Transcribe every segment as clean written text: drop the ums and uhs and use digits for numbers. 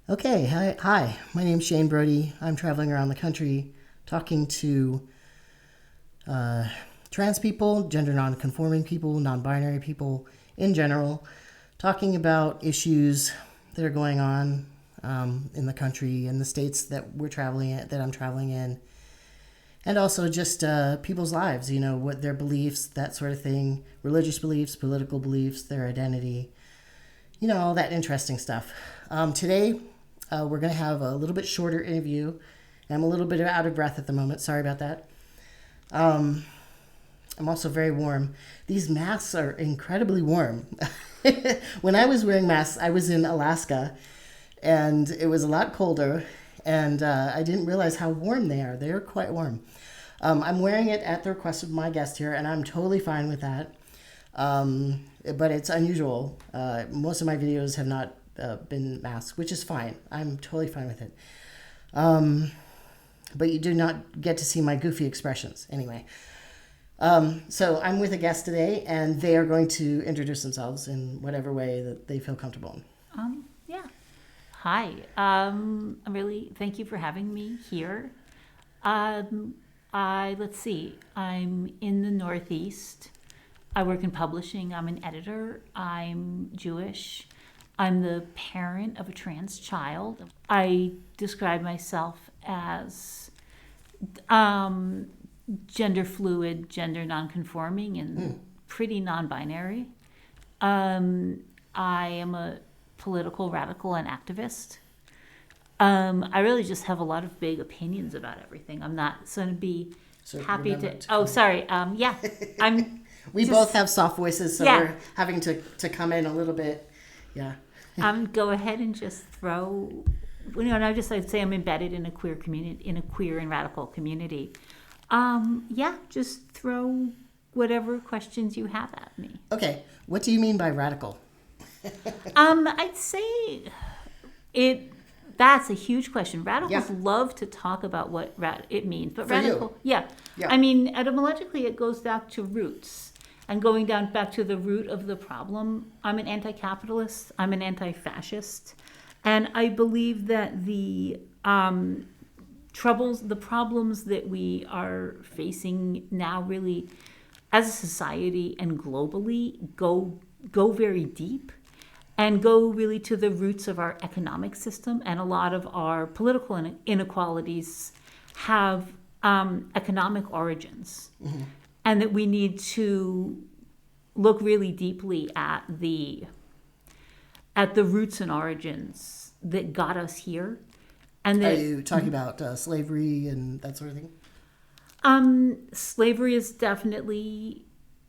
Okay, hi. My name's Shane Brody. I'm traveling around the country talking to trans people, gender non-conforming people, non-binary people in general, talking about issues that are going on in the country, in the states that I'm traveling in, and also just people's lives, what their beliefs, that sort of thing, religious beliefs, political beliefs, their identity, all that interesting stuff. Today, we're going to have a little bit shorter interview. I'm a little bit out of breath at the moment. Sorry about that. I'm also very warm. These masks are incredibly warm. When I was wearing masks, I was in Alaska, and it was a lot colder, and I didn't realize how warm they are. They are quite warm. I'm wearing it at the request of my guest here, and I'm totally fine with that. But it's unusual. Most of my videos have not been masked, which is fine. I'm totally fine with it. But you do not get to see my goofy expressions anyway. So I'm with a guest today, and they are going to introduce themselves in whatever way that they feel comfortable. Yeah. Hi. Thank you for having me here. Let's see. I'm in the Northeast. I work in publishing. I'm an editor. I'm Jewish. I'm the parent of a trans child. I describe myself as gender fluid, gender nonconforming, and pretty non-binary. I am a political radical and activist. I really just have a lot of big opinions about everything. I'm not going to be happy to. Oh, sorry. Yeah, I'm. We both have soft voices, so we're having to come in a little bit. Yeah. Go ahead and just throw. And I'd say I'm embedded in a queer community, in a queer and radical community. Just throw whatever questions you have at me. Okay, what do you mean by radical? I'd say that's a huge question. Radicals love to talk about what it means, but For radical, you. I mean, etymologically, it goes back to roots. And going down back to the root of the problem, I'm an anti-capitalist, I'm an anti-fascist, and I believe that the problems that we are facing now really, as a society and globally, go very deep and go really to the roots of our economic system. And a lot of our political inequalities have economic origins. Mm-hmm. And that we need to look really deeply at the roots and origins that got us here. And are you talking about slavery and that sort of thing? Slavery is definitely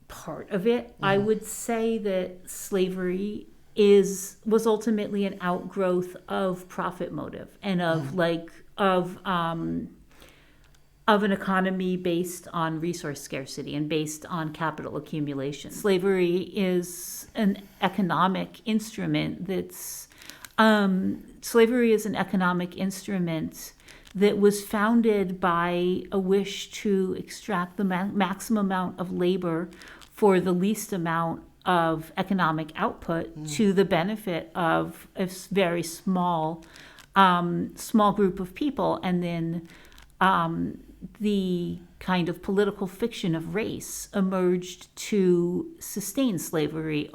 part of it. Mm-hmm. I would say that slavery was ultimately an outgrowth of profit motive and of of an economy based on resource scarcity and based on capital accumulation. Slavery is an economic instrument that was founded by a wish to extract the maximum amount of labor for the least amount of economic output to the benefit of a very small group of people. And then the kind of political fiction of race emerged to sustain slavery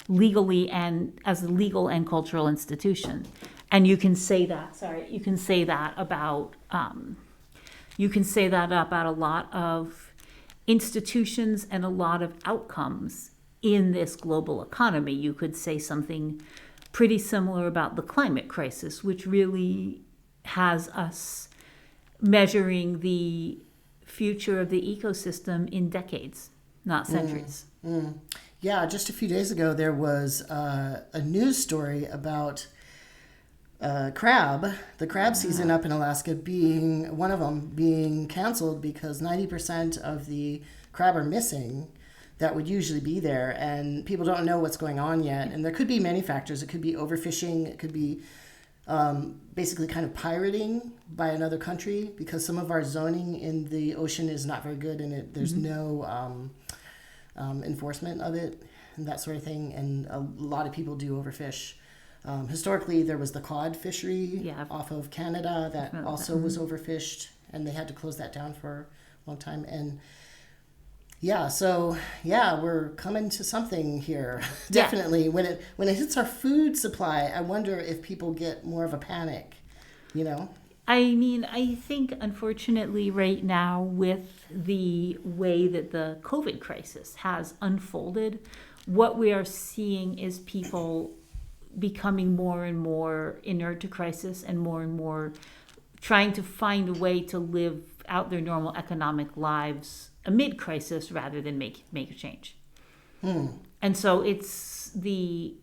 legally and as a legal and cultural institution. And you can say that about a lot of institutions and a lot of outcomes in this global economy. You could say something pretty similar about the climate crisis, which really has us measuring the future of the ecosystem in decades, not centuries. Yeah, just a few days ago, there was a news story about the crab season up in Alaska being canceled because 90% of the crab are missing that would usually be there, and people don't know what's going on yet. And there could be many factors. It could be overfishing. It could be basically kind of pirating by another country, because some of our zoning in the ocean is not very good, and there's no enforcement of it and that sort of thing. And a lot of people do overfish. Historically, there was the cod fishery Yeah. off of Canada that familiar with also was overfished, and they had to close that down for a long time. And we're coming to something here. Definitely. When it hits our food supply, I wonder if people get more of a panic, you know? I mean, I think unfortunately right now with the way that the COVID crisis has unfolded, what we are seeing is people becoming more and more inert to crisis and more trying to find a way to live out their normal economic lives amid crisis rather than make a change. And so it's the...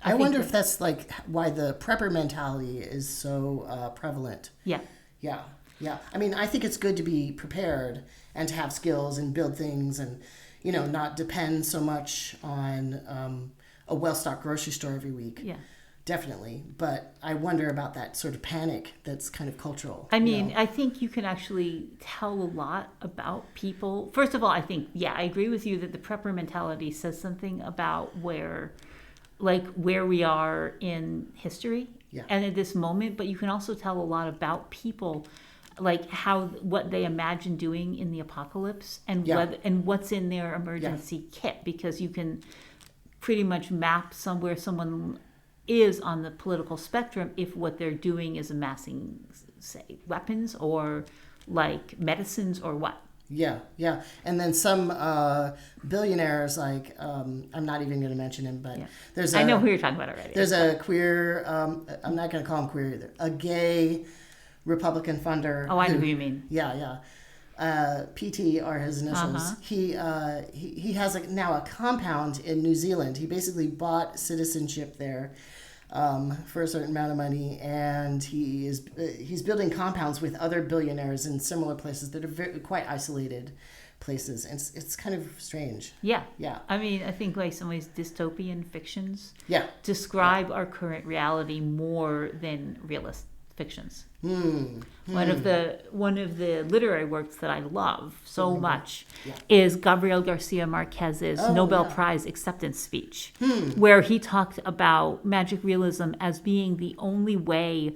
I wonder if that's like why the prepper mentality is so prevalent. Yeah. Yeah. I mean, I think it's good to be prepared and to have skills and build things and, you know, not depend so much on a well-stocked grocery store every week. Yeah. Definitely. But I wonder about that sort of panic that's kind of cultural. I mean, I think you can actually tell a lot about people. First of all, I think, I agree with you that the prepper mentality says something about where we are in history and at this moment, but you can also tell a lot about people, like what they imagine doing in the apocalypse and what's in their emergency kit, because you can pretty much map somewhere someone is on the political spectrum if what they're doing is amassing, say, weapons or like medicines or what. Yeah. And then some billionaires, like, I'm not even going to mention him, but there's I know who you're talking about already. There's a queer, I'm not going to call him queer either, a gay Republican funder. Oh, I know who you mean. Yeah. PT are his initials. He has now a compound in New Zealand. He basically bought citizenship there for a certain amount of money, and he's building compounds with other billionaires in similar places that are quite isolated places. And it's kind of strange. Yeah. I mean, I think like some of these dystopian fictions describe our current reality more than realist fictions. One of the literary works that I love so much is Gabriel Garcia Marquez's Nobel Prize acceptance speech, where he talked about magic realism as being the only way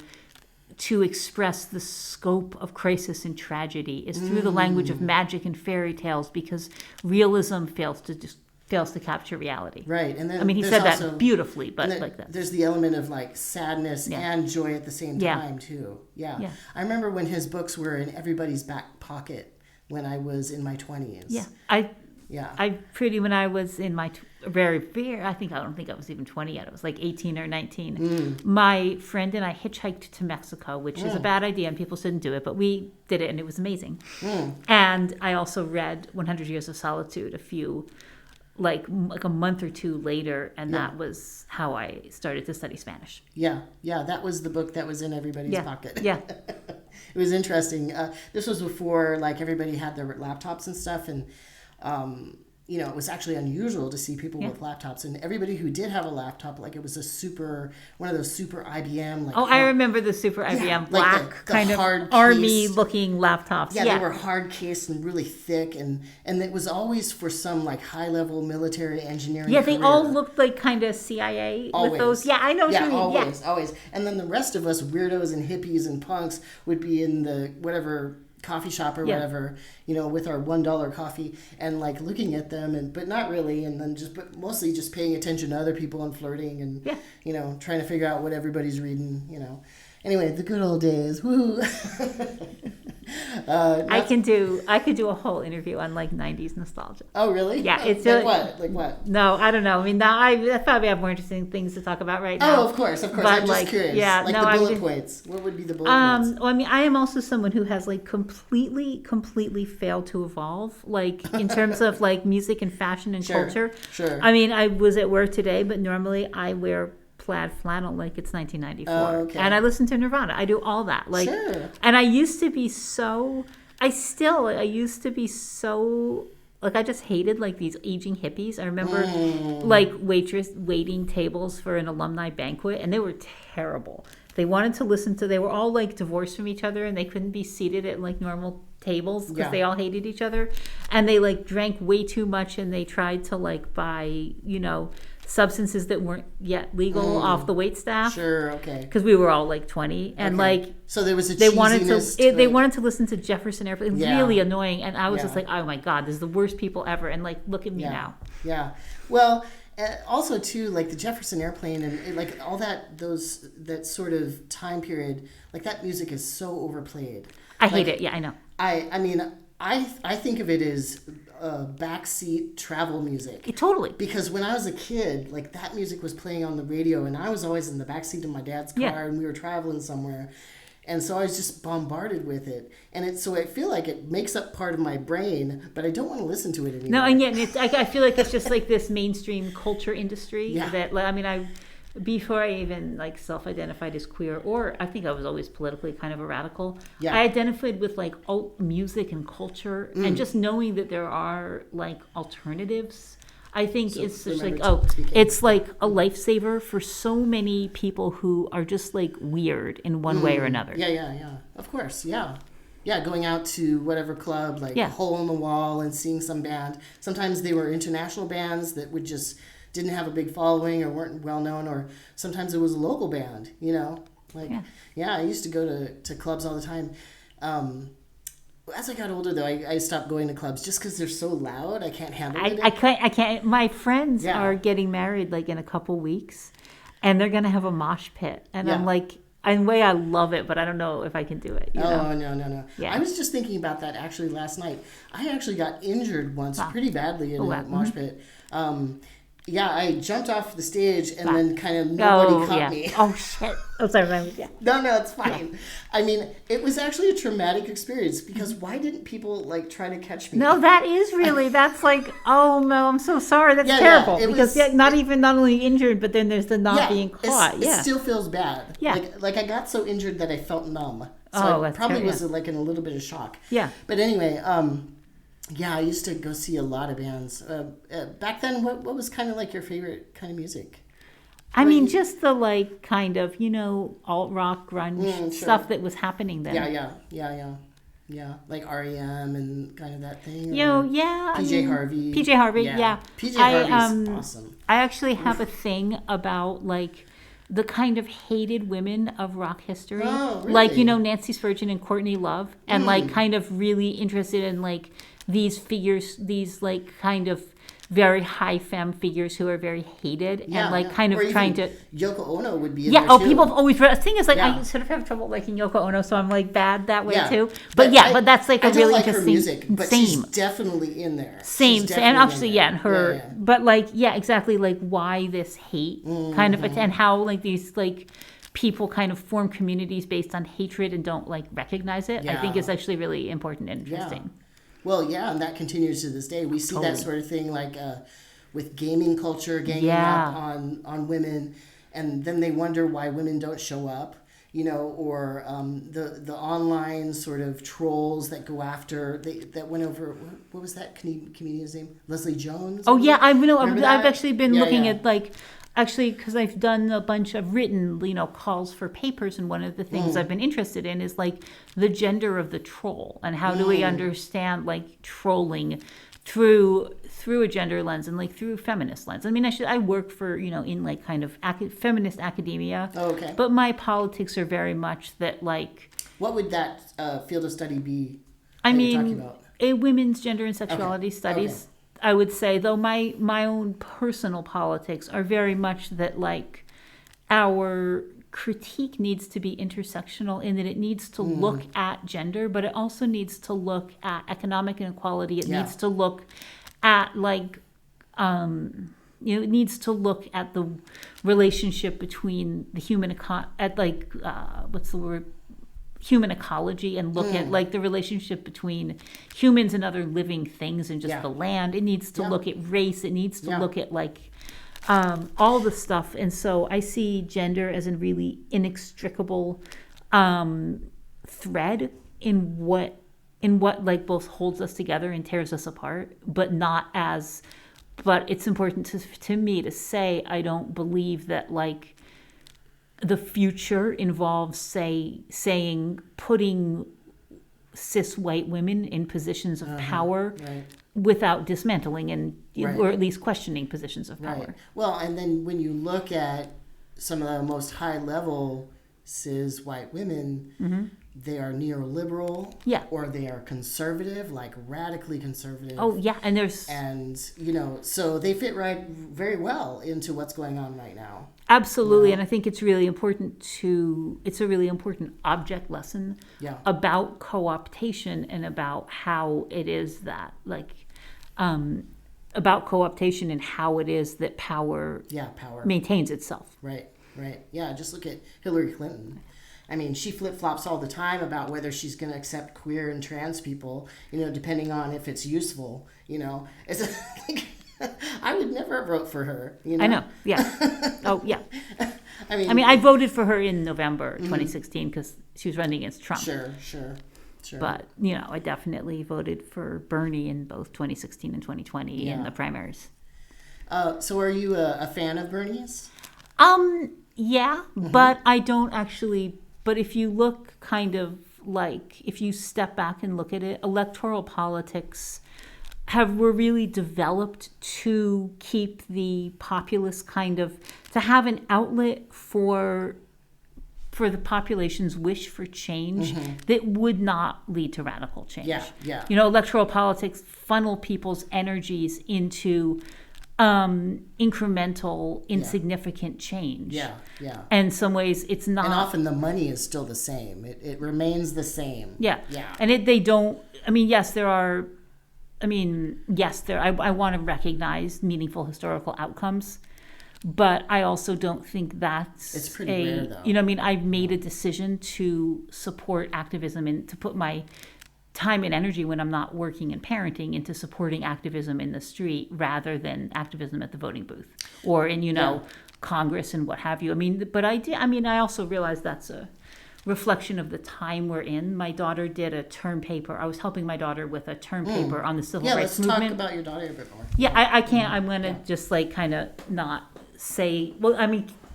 to express the scope of crisis and tragedy is through the language of magic and fairy tales, because realism fails to capture reality. Right. And then I mean, he said that beautifully, but like that. There's the element of like sadness and joy at the same time too. Yeah. I remember when his books were in everybody's back pocket when I was in my 20s. When I was in my very, I don't think I was even 20 yet. I was like 18 or 19. My friend and I hitchhiked to Mexico, which is a bad idea and people shouldn't do it, but we did it and it was amazing. And I also read 100 Years of Solitude like a month or two later, and that was how I started to study Spanish. That was the book that was in everybody's pocket. It was interesting. This was before like everybody had their laptops and stuff, and it was actually unusual to see people with laptops, and everybody who did have a laptop, like it was one of those super IBM. Like, I remember the super IBM black like the kind of hard army-looking laptops. Yeah, they were hard cased and really thick, and it was always for some like high-level military engineering. They all looked like kind of CIA with those. Yeah, I know what you mean. Always. And then the rest of us weirdos and hippies and punks would be in the whatever coffee shop or whatever, with our $1 coffee and like looking at them but not really, and then but mostly just paying attention to other people and flirting and trying to figure out what everybody's reading. Anyway, the good old days. Woo. I could do a whole interview on like 90s nostalgia. Oh, really? Yeah, it's like what? No, I don't know. I mean, I probably have more interesting things to talk about right now. Oh, of course. But I'm just curious. Yeah, the bullet points. What would be the bullet points? Well, I mean, I am also someone who has like completely failed to evolve, like in terms of like music and fashion and culture. Sure. I mean, I was at work today, but normally I wear plaid flannel like it's 1994, and I listen to Nirvana. I do all that, like, and I used to be so. I used to be so. Like, I just hated like these aging hippies. I remember like waiting tables for an alumni banquet, and they were terrible. They wanted to they were all like divorced from each other, and they couldn't be seated at like normal tables because they all hated each other, and they like drank way too much, and they tried to like buy substances that weren't yet legal off the wait staff. Sure, okay. Because we were all like 20, and like so there was a they wanted cheesiness to to they it. wanted to listen to Jefferson Airplane. Yeah. Really annoying, and I was Yeah. just like, oh my god, this is the worst people ever. And like, look at me now. Yeah. Well, also too, like the Jefferson Airplane and like all that that sort of time period, like that music is so overplayed. I hate it. Yeah, I know. I mean, I think of it as backseat travel music. Totally. Because when I was a kid, like that music was playing on the radio, and I was always in the backseat of my dad's car, and we were traveling somewhere, and so I was just bombarded with it, and so I feel like it makes up part of my brain, but I don't want to listen to it anymore. No, and yet I feel like it's just like this mainstream culture industry Yeah. that I mean before I even like self-identified as queer, or I think I was always politically kind of a radical. Yeah. I identified with like alt music and culture, and just knowing that there are like alternatives. I think it's such like it's like a lifesaver for so many people who are just like weird in one way or another. Yeah. Of course, yeah. Yeah, going out to whatever club, like Hole in the Wall, and seeing some band. Sometimes they were international bands that would just didn't have a big following or weren't well known, or sometimes it was a local band, you know? Like, I used to go to clubs all the time. As I got older, though, I stopped going to clubs just because they're so loud. I can't handle it. I can't. My friends are getting married like in a couple weeks, and they're gonna have a mosh pit, and I'm like, in a way, I love it, but I don't know if I can do it. You know? No. Yeah. I was just thinking about that actually last night. I actually got injured once pretty badly in a mosh pit. I jumped off the stage and then kind of nobody caught me. Oh, shit. Oh, sorry. Yeah. No, it's fine. Yeah. I mean, it was actually a traumatic experience because why didn't people like try to catch me? No, that is really, that's like, oh no, I'm so sorry. That's terrible. Because not only injured, but then there's the not being caught. It still feels bad. Yeah. Like I got so injured that I felt numb. So I probably was like in a little bit of shock. Yeah. But anyway, I used to go see a lot of bands. Back then, what was kind of like your favorite kind of music? I mean, just the like kind of, alt-rock, grunge stuff that was happening then. Yeah. Like REM and kind of that thing. PJ Harvey. PJ Harvey, yeah. PJ Harvey's awesome. I actually have a thing about like the kind of hated women of rock history. Oh, really? Like, Nancy Spurgeon and Courtney Love. And like kind of really interested in like these figures, these like kind of very high femme figures who are very hated and like kind of trying to. Yoko Ono would be in there too. People have always read. The thing is, like, I sort of have trouble liking Yoko Ono, so I'm like bad that way too. But but that's like a really interesting. Her music, but she's definitely in there. Same, and actually, and her, but like, exactly, like why this hate kind of, and how like these like people kind of form communities based on hatred and don't like recognize it. I think is actually really important and interesting. Well, and that continues to this day. We see that sort of thing like with gaming culture ganging up on women, and then they wonder why women don't show up, or the online sort of trolls that go after, that went over, what was that comedian's name? Leslie Jones? Oh, yeah, I've actually been looking at like, actually, because I've done a bunch of written, calls for papers, and one of the things I've been interested in is like the gender of the troll and how do we understand like trolling through a gender lens and like through a feminist lens. I mean, I work for in like kind of feminist academia. Oh, okay. But my politics are very much that like. What would that field of study be? I mean, women's gender and sexuality studies. Okay. I would say, though, my own personal politics are very much that, like, our critique needs to be intersectional in that it needs to look at gender, but it also needs to look at economic inequality. It needs to look at, like, it needs to look at the relationship between the human human ecology, and look at like the relationship between humans and other living things and just the land. It needs to look at race. It needs to look at like all the stuff. And so I see gender as a really inextricable thread in what like both holds us together and tears us apart, but it's important to me to say I don't believe that like the future involves putting cis white women in positions of power Right. without dismantling and Right. or at least questioning positions of power. Right. Well, and then when you look at some of the most high level cis white women, they are neoliberal, Yeah. or they are conservative, like radically conservative. Oh yeah, and there's And so they fit right very well into what's going on right now. absolutely, and I think it's really important it's a really important object lesson Yeah. about co-optation and about how it is that about co-optation and how it is that power Power. maintains itself. Right. Yeah, just look at Hillary Clinton. I mean, she flip-flops all the time about whether she's going to accept queer and trans people, depending on if it's useful, It's I would never vote for her, I know, yeah. Oh, yeah. I mean, I voted for her in November 2016 because she was running against Trump. Sure. But, I definitely voted for Bernie in both 2016 and 2020 in the primaries. So are you a fan of Bernie's? Yeah, but I don't actually. But if you look if you step back and look at it, electoral politics were really developed to keep the populace to have an outlet for the population's wish for change that would not lead to radical change. Yeah. Electoral politics funnel people's energies into incremental, insignificant change. Yeah. And in some ways, it's not. And often the money is still the same. It remains the same. Yeah. Yeah. And they don't. Yes, there are. I want to recognize meaningful historical outcomes, but I also don't think that's. It's pretty rare, though. I've made a decision to support activism and to put my time and energy when I'm not working in parenting into supporting activism in the street rather than activism at the voting booth or in Congress and what have you. But I also realize that's a reflection of the time we're in. My daughter did a term paper. I was helping my daughter with a term paper on the civil rights movement. Let's talk about your daughter a bit more. Yeah, I can't. I'm going to just kind of not say. Well,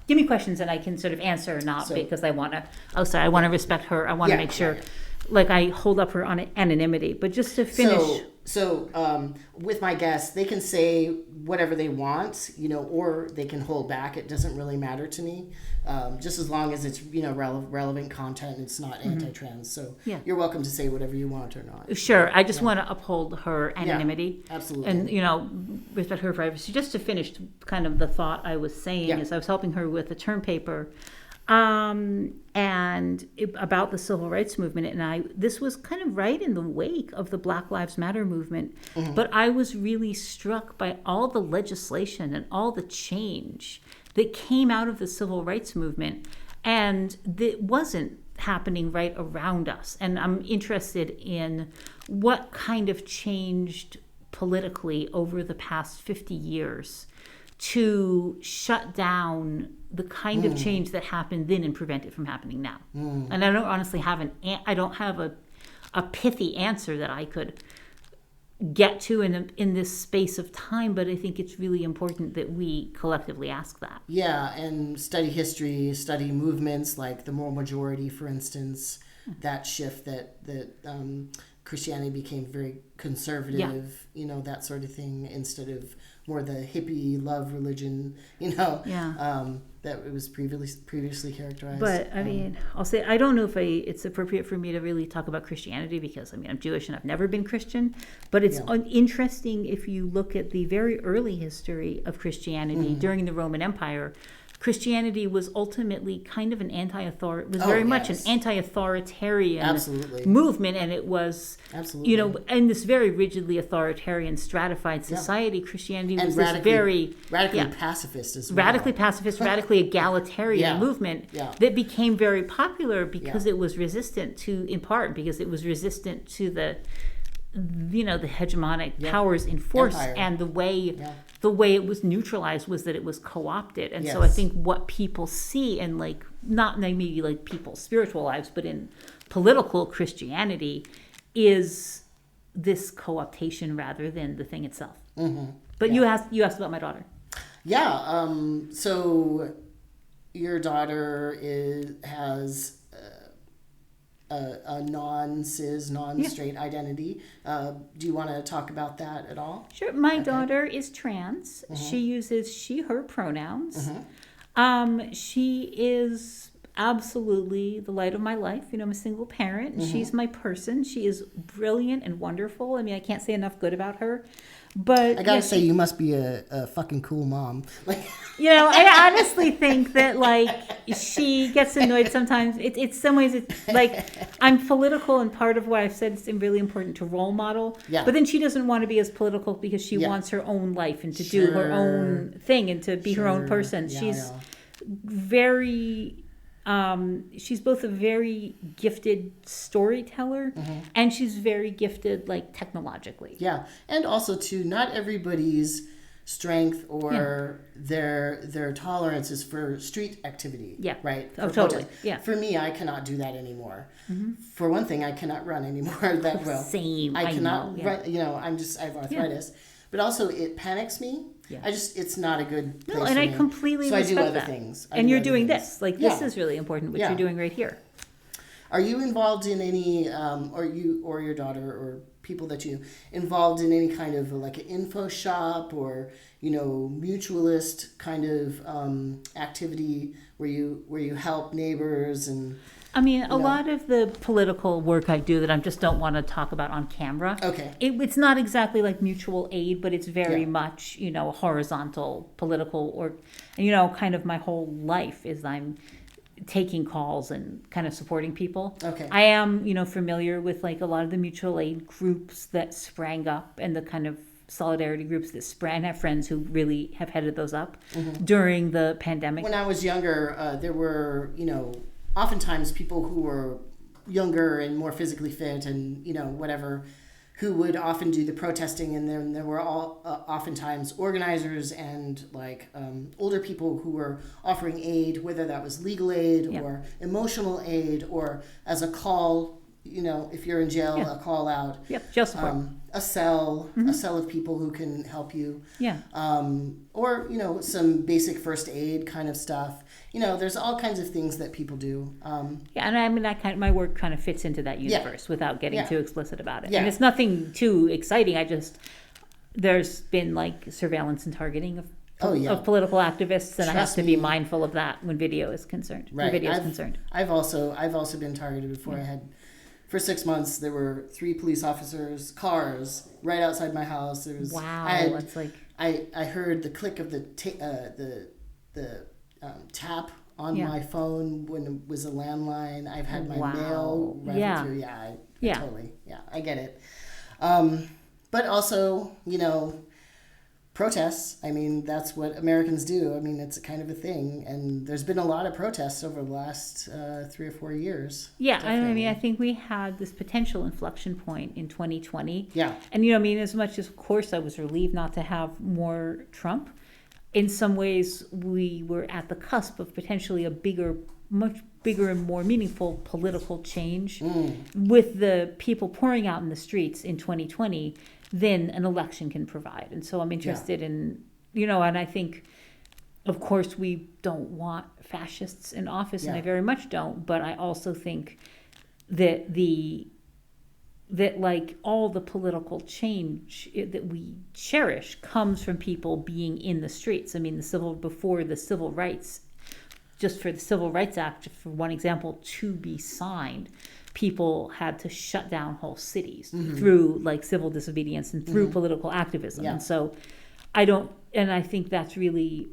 give me questions and I can sort of answer or not because I want to. Oh, sorry. I want to respect her. I want to make sure. Yeah. I hold up her anonymity, but just to finish. So with my guests, they can say whatever they want, or they can hold back. It doesn't really matter to me, just as long as it's relevant content. It's not anti-trans. So you're welcome to say whatever you want or not. Sure, I just want to uphold her anonymity, absolutely, and respect her privacy. Just to finish, kind of the thought I was saying is I was helping her with a term paper. About the civil rights movement, and this was kind of right in the wake of the Black Lives Matter movement, but I was really struck by all the legislation and all the change that came out of the civil rights movement, and that wasn't happening right around us. And I'm interested in what kind of changed politically over the past 50 years to shut down the kind of change that happened then and prevent it from happening now. And I don't honestly have a pithy answer that I could get to in this space of time, but I think it's really important that we collectively ask that. Yeah, and study history, study movements like the moral majority, for instance, that shift that Christianity became very conservative, that sort of thing, instead of more the hippie love religion, that it was previously characterized. But I'll say I don't know if it's appropriate for me to really talk about Christianity because I'm Jewish and I've never been Christian. But it's interesting if you look at the very early history of Christianity during the Roman Empire. Christianity was ultimately kind of an much an anti-authoritarian movement, and it was, in this very rigidly authoritarian, stratified society. Christianity was this radically pacifist as well. Radically pacifist, radically egalitarian movement that became very popular because it was resistant to the hegemonic powers in force. Empire. And the way it was neutralized was that it was co-opted. And so I think what people see in not maybe people's spiritual lives, but in political Christianity is this co-optation rather than the thing itself. But you asked about my daughter. Yeah. So your daughter has a non-cis, non-straight identity. Do you want to talk about that at all? Sure. My daughter is trans. She uses she, her pronouns. She is absolutely the light of my life. You know, I'm a single parent, and she's my person. She is brilliant and wonderful. I mean, I can't say enough good about her. But I gotta say, you must be a fucking cool mom. Like, you know, I honestly think that, like, she gets annoyed sometimes. It's some ways, it's like, I'm political, and part of what I've said is really important to role model. Yeah. But then she doesn't want to be as political because she wants her own life and to do her own thing and to be her own person. Yeah, She's very... she's both a very gifted storyteller and she's very gifted, like, technologically. Yeah, and also too, not everybody's strength or their tolerance is for street activity. Yeah. Right. Oh, For totally. protest. Yeah. For me, I cannot do that anymore. For one thing, I cannot run anymore that well. Same. I cannot know, yeah. run. You know, I have arthritis, but also it panics me. Yeah. It's not a good place No, and for I me. completely so I respect do other that. things. And you're doing this. Like, this Yeah. is really important, what Yeah. you're doing right here. Are you involved in any, or you or your daughter or people that you involved in any kind of like an info shop or, you know, mutualist kind of activity where you help neighbors and? I mean, a lot of the political work I do that I just don't want to talk about on camera. Okay. It's not exactly like mutual aid, but it's very Yeah. much, you know, horizontal political and, you know, kind of my whole life is I'm taking calls and kind of supporting people. Okay. I am, you know, familiar with like a lot of the mutual aid groups that sprang up and the kind of solidarity groups that sprang. I have friends who really have headed those up during the pandemic. When I was younger, there were, you know, oftentimes people who were younger and more physically fit and, you know, whatever, who would often do the protesting. And then there were all oftentimes organizers and like older people who were offering aid, whether that was legal aid or emotional aid or as a call, you know, if you're in jail, a call out. Yep, jail support. A cell of people who can help you. Yeah. Or, you know, some basic first aid kind of stuff. You know, there's all kinds of things that people do. Yeah, and I mean, my work kind of fits into that universe without getting too explicit about it. Yeah. And it's nothing too exciting. There's been like surveillance and targeting of political activists, and I have to be mindful of that when video is concerned. Right. Video is concerned. I've also been targeted before. I had, for 6 months, there were 3 police officers, cars right outside my house. There was That's like I heard the click of the tap on my phone when it was a landline. I've had my mail right through. I totally. Yeah, I get it. But also, you know, protests. I mean, that's what Americans do. I mean, it's kind of a thing. And there's been a lot of protests over the last 3 or 4 years. Yeah, Definitely. I mean, I think we had this potential inflection point in 2020. Yeah. And, you know, I mean, as much as, of course, I was relieved not to have more Trump, in some ways, we were at the cusp of potentially a much bigger and more meaningful political change with the people pouring out in the streets in 2020 than an election can provide. And so I'm interested in, you know, and I think, of course, we don't want fascists in office, and I very much don't, but I also think that like all the political change that we cherish comes from people being in the streets. I mean, before the civil rights, just for the Civil Rights Act, for one example, to be signed, people had to shut down whole cities through like civil disobedience and through political activism. And so I think that's really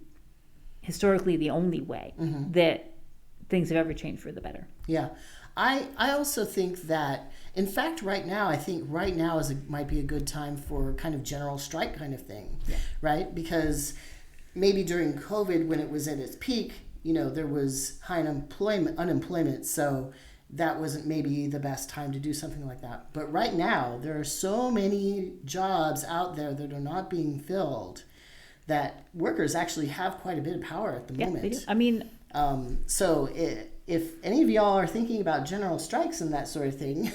historically the only way that things have ever changed for the better. Yeah. I also think that, in fact, right now might be a good time for kind of general strike kind of thing, right? Because maybe during COVID, when it was at its peak, you know, there was high unemployment, so that wasn't maybe the best time to do something like that. But right now, there are so many jobs out there that are not being filled that workers actually have quite a bit of power at the moment. They do. I mean, So if any of y'all are thinking about general strikes and that sort of thing,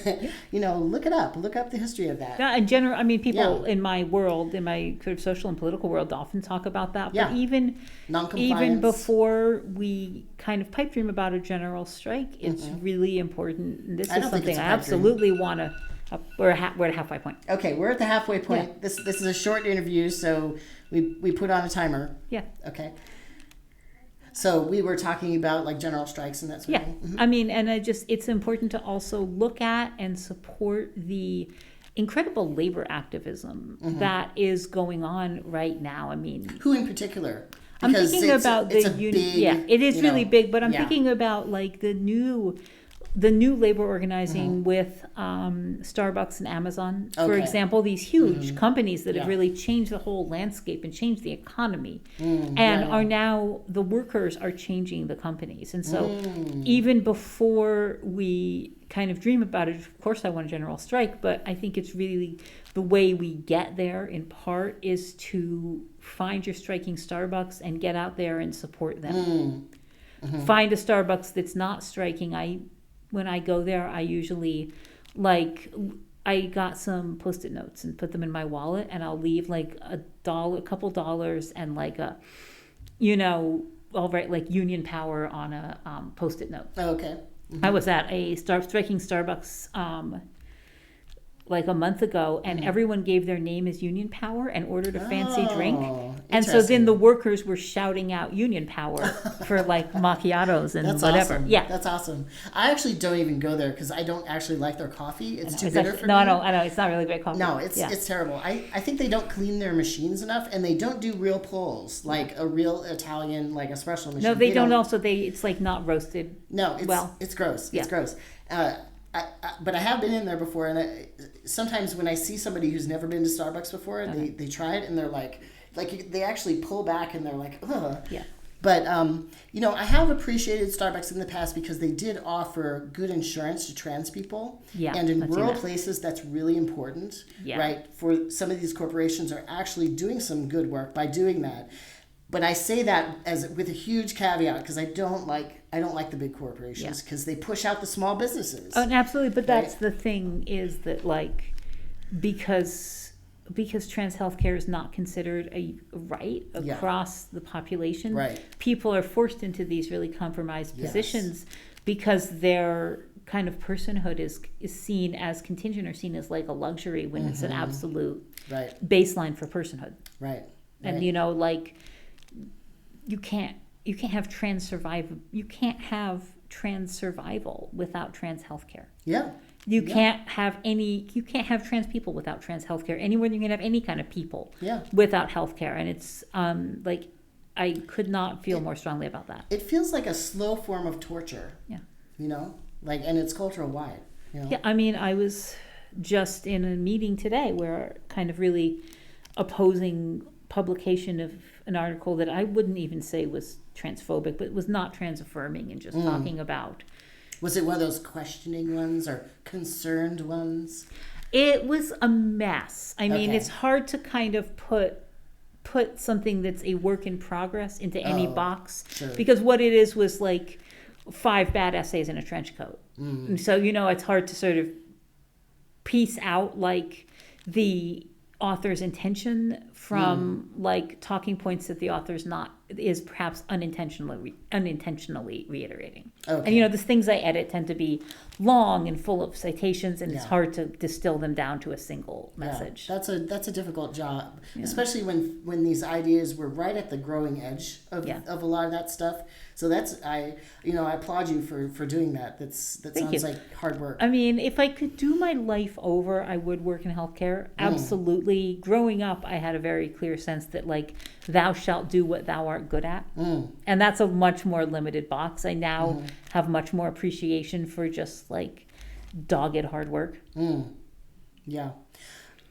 look it up. Look up the history of that. Yeah, in general, I mean, people in my world, in my sort of social and political world, often talk about that. But even before we kind of pipe dream about a general strike, it's really important. And this is something I absolutely want to. We're at halfway point. Okay, we're at the halfway point. Yeah. This is a short interview, so we put on a timer. Yeah. Okay. So we were talking about like general strikes and that sort of thing. I mean, and it's important to also look at and support the incredible labor activism that is going on right now. I mean, who in particular? I'm thinking about the union. It is really big, but I'm thinking about like the new labor organizing with Starbucks and Amazon, for example, these huge companies that have really changed the whole landscape and changed the economy, are now, the workers are changing the companies. And so even before we kind of dream about it, of course I want a general strike, but I think it's really the way we get there in part is to find your striking Starbucks and get out there and support them. Find a Starbucks that's not striking. When I go there, I usually, I got some Post-it notes and put them in my wallet, and I'll leave like a couple dollars, and like I'll write like Union Power on a Post-it note. Oh, okay. I was at a striking Starbucks like a month ago, and everyone gave their name as Union Power and ordered a fancy drink. And so then the workers were shouting out Union Power for like macchiatos and That's whatever. Awesome. Yeah. That's awesome. I actually don't even go there because I don't actually like their coffee. It's too bitter for me. I know. It's not really great coffee. No, it's terrible. I think they don't clean their machines enough, and they don't do real pulls, like a real Italian like espresso machine. No, they don't also, it's like not roasted. No, it's gross. Yeah. It's gross. But I have been in there before, and sometimes when I see somebody who's never been to Starbucks before, they try it, and they're like they actually pull back, and they're like, ugh. Yeah. But I have appreciated Starbucks in the past because they did offer good insurance to trans people. Yeah. And in rural places, that's really important. Yeah. Right. For some of these corporations are actually doing some good work by doing that. But I say that with a huge caveat because I don't like the big corporations because they push out the small businesses. Oh, absolutely. But that's the thing is that because trans healthcare is not considered a right across the population, people are forced into these really compromised positions because their kind of personhood is seen as contingent or seen as like a luxury when it's an absolute baseline for personhood. Right. And you can't have trans survival. You can't have trans survival without trans healthcare. Yeah. You can't have trans people without trans healthcare. Anywhere you can have any kind of people without healthcare. And it's I could not feel more strongly about that. It feels like a slow form of torture. Yeah. And it's cultural wide. Yeah, I mean, I was just in a meeting today where kind of really opposing publication of an article that I wouldn't even say was transphobic, but was not trans affirming and just talking about. Was it one of those questioning ones or concerned ones? It was a mess. I mean, it's hard to kind of put something that's a work in progress into any box because what it is was like 5 bad essays in a trench coat. And so, it's hard to sort of piece out like the author's intention from like talking points that the author's is perhaps unintentionally reiterating. Okay. And these things I edit tend to be long and full of citations, and it's hard to distill them down to a single message. That's a difficult job, especially when these ideas were right at the growing edge of a lot of that stuff. So I applaud you for doing that. That sounds like hard work. I mean, if I could do my life over, I would work in healthcare. Absolutely. Growing up, I had a very clear sense that like thou shalt do what thou art good at. And that's a much more limited box. I now have much more appreciation for just like dogged hard work. Yeah.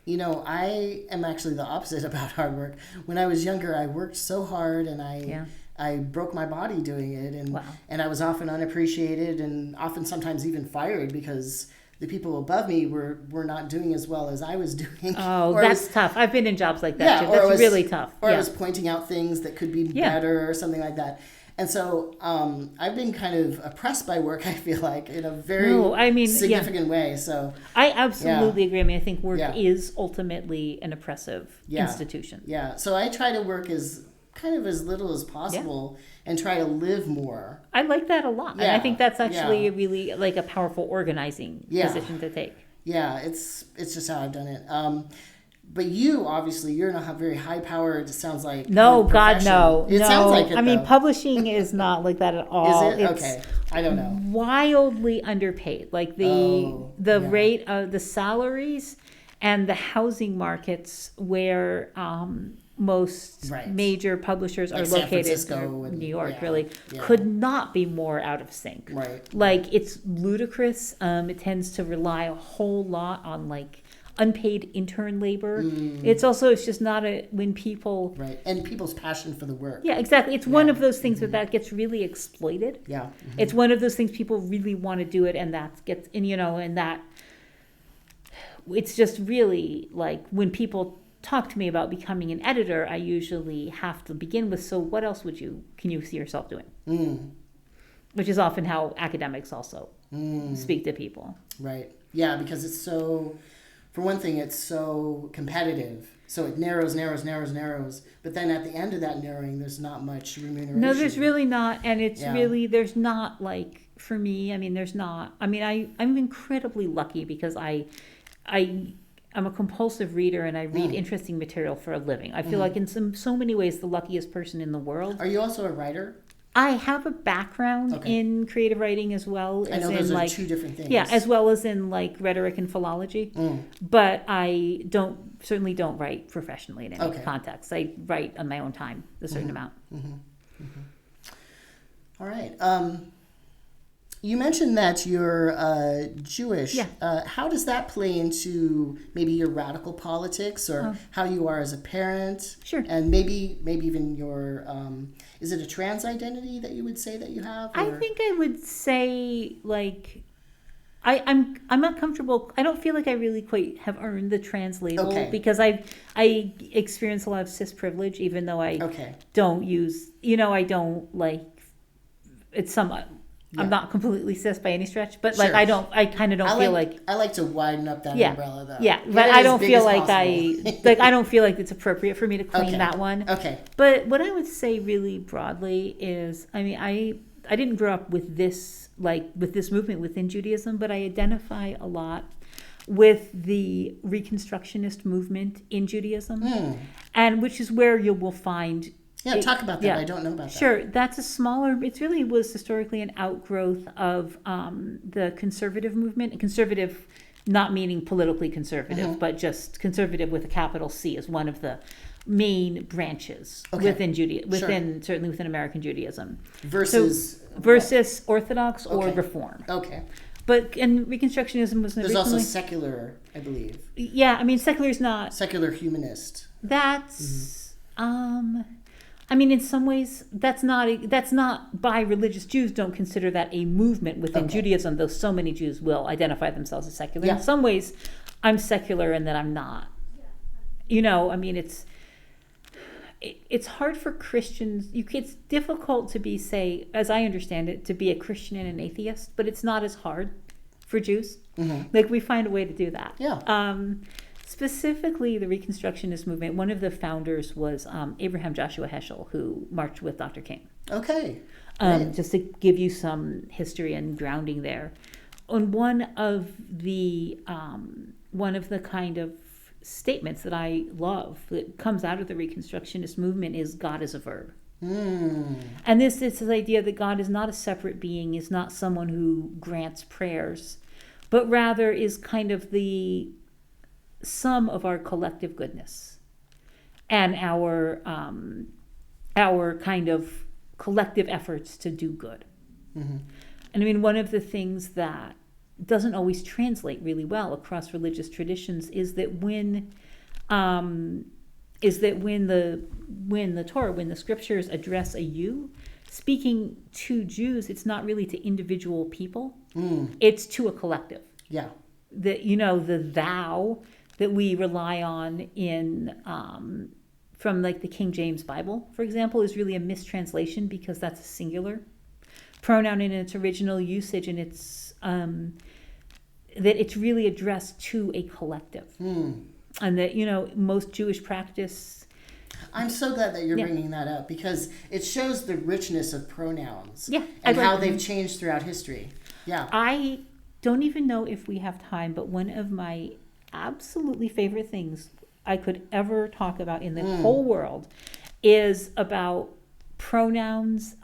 I am actually the opposite about hard work. When I was younger, I worked so hard and I broke my body doing it, and I was often unappreciated and often sometimes even fired because the people above me were not doing as well as I was doing. Oh, that's tough. I've been in jobs like that too. That's really tough. Or I was pointing out things that could be better or something like that. And so I've been kind of oppressed by work, I feel like, in a very significant way. So I absolutely agree. I mean, I think work Yeah. is ultimately an oppressive institution. Yeah. So I try to work as little as possible and try to live more. I like that a lot. And Yeah. I think that's actually Yeah. a really like a powerful organizing position to take. Yeah, it's just how I've done it. But you, obviously, you're in a very high-powered, it sounds like. No, God, profession. no. It sounds like it, I mean, though. publishing is not like that at all. Is it? It's Okay. I don't know. wildly underpaid. Like the rate of the salaries and the housing markets where most major publishers Like are San located, Francisco or and- New York, yeah, really, yeah. could not be more out of sync. Right. Like, it's ludicrous. It tends to rely a whole lot on, like, unpaid intern labor. It's just not when people... Right. And people's passion for the work. Yeah, exactly. It's one of those things that gets really exploited. Yeah. Mm-hmm. It's one of those things people really want to do it, and that gets, and that it's just really like when people talk to me about becoming an editor, I usually have to begin with, so what else can you see yourself doing? Which is often how academics also speak to people. Right. Yeah, because it's so, for one thing, it's so competitive. So it narrows. But then at the end of that narrowing, there's not much remuneration. No, there's really not. And it's really, there's not like, for me, I mean, there's not. I mean, I'm incredibly lucky because I'm a compulsive reader and I read interesting material for a living. I feel like in so many ways the luckiest person in the world. Are you also a writer? I have a background in creative writing as well. I know those are two different things. Yeah, as well as in like rhetoric and philology. But I certainly don't write professionally in any context. I write on my own time a certain amount. All right. You mentioned that you're Jewish. Yeah. How does that play into maybe your radical politics or how you are as a parent? Sure. And maybe even your, is it a trans identity that you would say that you have? Or? I think I would say like, I'm not comfortable. I don't feel like I really quite have earned the trans label because I experience a lot of cis privilege, even though I don't use, I don't like, it's somewhat. Yeah. I'm not completely cis by any stretch, but like I kind of don't feel like I like to widen up that umbrella though. Yeah, but I don't feel like I don't feel like it's appropriate for me to claim that one. Okay. But what I would say really broadly is, I mean, I didn't grow up with this movement within Judaism, but I identify a lot with the Reconstructionist movement in Judaism, and which is where you will find. Yeah, talk about that. Yeah. I don't know about that. Sure. That's it really was historically an outgrowth of the conservative movement. Conservative, not meaning politically conservative, but just conservative with a capital C is one of the main branches within Judaism, certainly within American Judaism. Versus Orthodox or Reform. Okay. But Reconstructionism was There's also secular, I believe. Yeah, I mean, secular is not... Secular humanist. That's... I mean, in some ways, that's not by religious Jews don't consider that a movement within Judaism, though so many Jews will identify themselves as secular. Yeah. In some ways, I'm secular and that I'm not. I mean, it's hard for Christians. It's difficult to be, say, as I understand it, to be a Christian and an atheist, but it's not as hard for Jews. Like, we find a way to do that. Yeah. Specifically, the Reconstructionist movement, one of the founders was Abraham Joshua Heschel, who marched with Dr. King. Okay. Just to give you some history and grounding there. On one of the kind of statements that I love that comes out of the Reconstructionist movement is God is a verb. And this is this idea that God is not a separate being, is not someone who grants prayers, but rather is kind of the sum of our collective goodness and our kind of collective efforts to do good. And I mean, one of the things that doesn't always translate really well across religious traditions is that when the Torah, when the scriptures address a you, speaking to Jews, it's not really to individual people, it's to a collective. Yeah. The thou that we rely on in from like the King James Bible, for example, is really a mistranslation because that's a singular pronoun in its original usage, and it's that it's really addressed to a collective, and that most Jewish practice. I'm so glad that you're bringing that up because it shows the richness of pronouns Yeah, and how they've changed throughout history. Yeah. I don't even know if we have time, but one of my absolutely favorite things I could ever talk about in the whole world is about pronouns,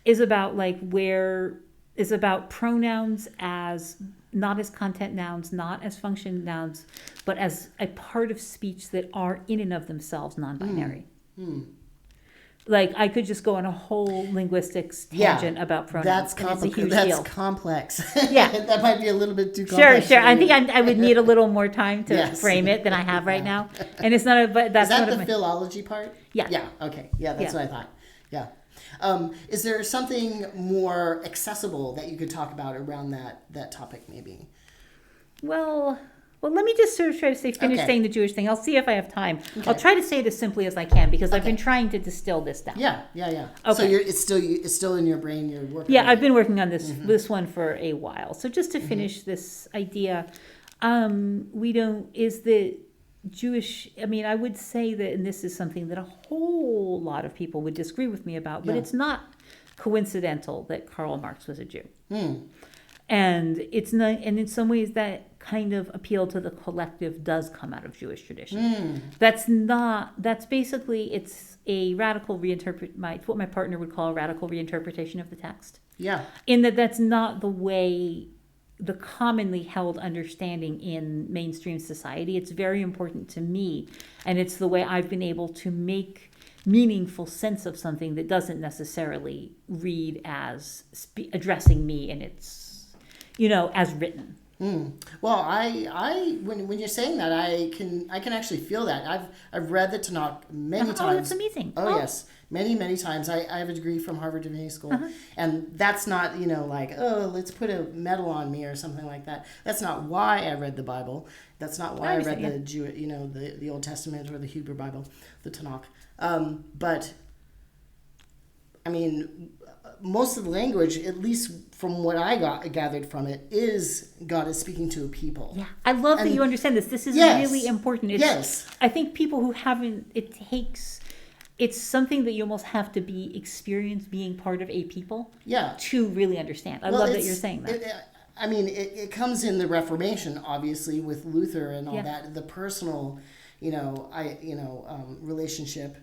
is about pronouns as not as content nouns, not as function nouns, but as a part of speech that are in and of themselves non-binary. Like I could just go on a whole linguistics tangent about pronouns. That's complicated. That's complex. Yeah, that might be a little bit too complex. Sure. I think I would need a little more time to frame it than I have right now. And it's not but that's is that the philology part? Yeah. Yeah. Okay. Yeah, that's what I thought. Yeah. Is there something more accessible that you could talk about around that topic, maybe? Well, let me just sort of try to finish saying the Jewish thing. I'll see if I have time. Okay. I'll try to say it as simply as I can because I've been trying to distill this down. Yeah. Okay. So it's still in your brain. You're working. Yeah, I've been working on this one for a while. So just to finish this idea, is the Jewish. I mean, I would say that, and this is something that a whole lot of people would disagree with me about, but it's not coincidental that Karl Marx was a Jew. And it's not, and in some ways that kind of appeal to the collective does come out of Jewish tradition. That's basically, it's a radical it's what my partner would call a radical reinterpretation of the text. Yeah. In that's not the commonly held understanding in mainstream society. It's very important to me, and it's the way I've been able to make meaningful sense of something that doesn't necessarily read as addressing me in its as written. Well, I when you're saying that, I can actually feel that. I've read the Tanakh many times. Oh, that's amazing. Oh, yes, many times. I have a degree from Harvard Divinity School, and that's not like, oh, let's put a medal on me or something like that. That's not why I read the Bible. That's not why I read the the Old Testament or the Hebrew Bible, the Tanakh. But I mean, most of the language, at least from what I gathered from it, is God is speaking to a people. Yeah, I love that you understand this. This is really important. I think people who haven't, it's something that you almost have to be experienced being part of a people to really understand. I love that you're saying that. It comes in the Reformation, obviously, with Luther and all that, the personal, relationship.